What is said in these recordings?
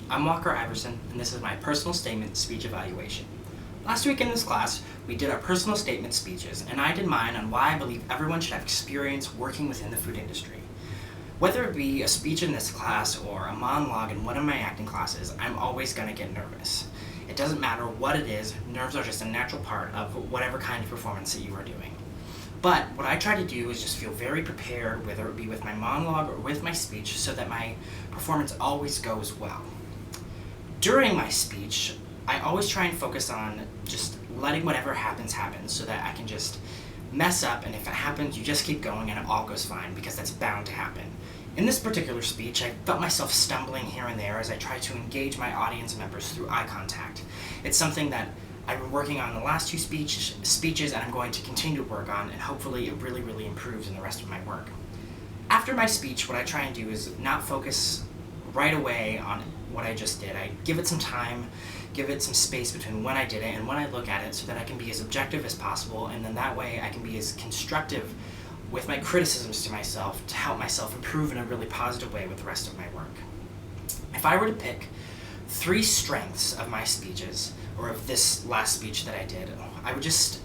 I'm Walker Iversen, and this is my personal statement speech evaluation. Last week in this class, we did our personal statement speeches, and I did mine on why I believe everyone should have experience working within the food industry. Whether it be a speech in this class or a monologue in one of my acting classes, I'm always going to get nervous. It doesn't matter what it is, nerves are just a natural part of whatever kind of performance that you are doing. But what I try to do is just feel very prepared, whether it be with my monologue or with my speech, so that my performance always goes well. During my speech, I always try and focus on just letting whatever happens happen, so that I can just mess up, and if it happens, you just keep going and it all goes fine, because that's bound to happen. In this particular speech, I felt myself stumbling here and there as I tried to engage my audience members through eye contact. It's something that I've been working on the last two speeches, and I'm going to continue to work on, and hopefully it really improves in the rest of my work. After my speech, what I try and do is not focus right away on what I just did. I give it some time, give it some space between when I did it and when I look at it, so that I can be as objective as possible, and then that way I can be as constructive with my criticisms to myself to help myself improve in a really positive way with the rest of my work. If I were to pick 3 strengths of my speeches, or of this last speech that I did, I would just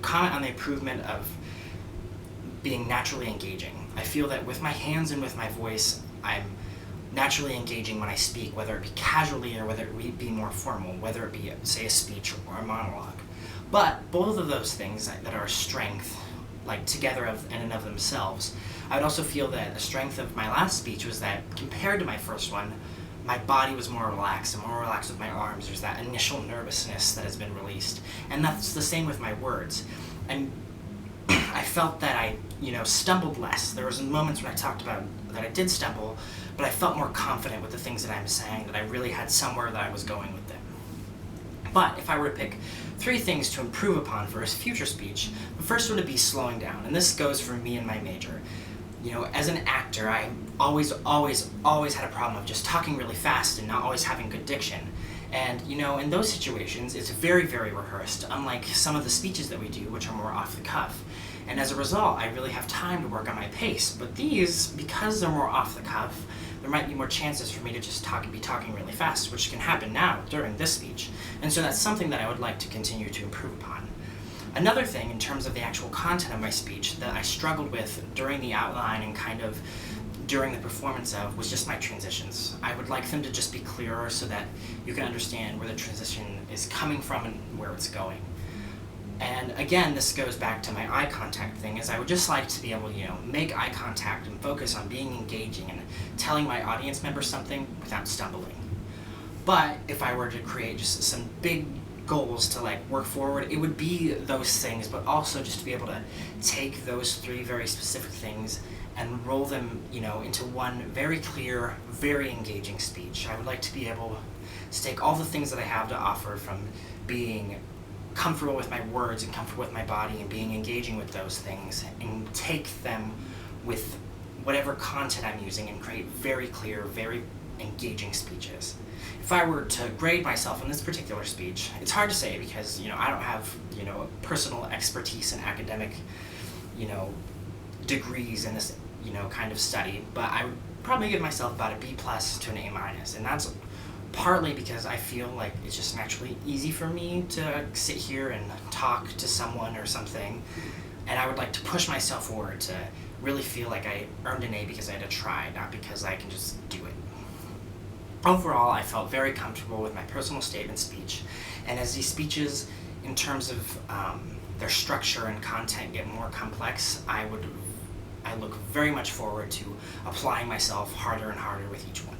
comment on the improvement of being naturally engaging. I feel that with my hands and with my voice, I'm naturally engaging when I speak, whether it be casually or whether it be more formal, whether it be, say, a speech or a monologue. But both of those things that are a strength, like together in and of themselves, I would also feel that a strength of my last speech was that compared to my first one, my body was more relaxed. I'm more relaxed with my arms. There's that initial nervousness that has been released. And that's the same with my words. And I felt that I, stumbled less. There was moments when I talked about that I did stumble, but I felt more confident with the things that I'm saying, that I really had somewhere that I was going with them. But if I were to pick 3 things to improve upon for a future speech, the first would be slowing down. And this goes for me and my major. As an actor, I always had a problem of just talking really fast and not always having good diction. And, in those situations, it's very rehearsed, unlike some of the speeches that we do, which are more off the cuff. And as a result, I really have time to work on my pace. But these, because they're more off the cuff, there might be more chances for me to just be talking really fast, which can happen now during this speech. And so that's something that I would like to continue to improve upon. Another thing, in terms of the actual content of my speech, that I struggled with during the outline and kind of during the performance of, was just my transitions. I would like them to just be clearer so that you can understand where the transition is coming from and where it's going. And again, this goes back to my eye contact thing, is I would just like to be able to, make eye contact and focus on being engaging and telling my audience members something without stumbling. But if I were to create just some big goals to work forward, it would be those things, but also just to be able to take those 3 very specific things and roll them, into one very clear, very engaging speech. I would like to be able to take all the things that I have to offer, from being comfortable with my words and comfortable with my body and being engaging with those things, and take them with whatever content I'm using and create very clear, very engaging speeches. If I were to grade myself in this particular speech, it's hard to say because, I don't have, personal expertise in academic, degrees in this, kind of study, but I would probably give myself about a B+ to an A-, and that's partly because I feel like it's just naturally easy for me to sit here and talk to someone or something, and I would like to push myself forward to really feel like I earned an A because I had to try, not because I can just do it. Overall, I felt very comfortable with my personal statement speech, and as these speeches, in terms of their structure and content, get more complex, I look very much forward to applying myself harder and harder with each one.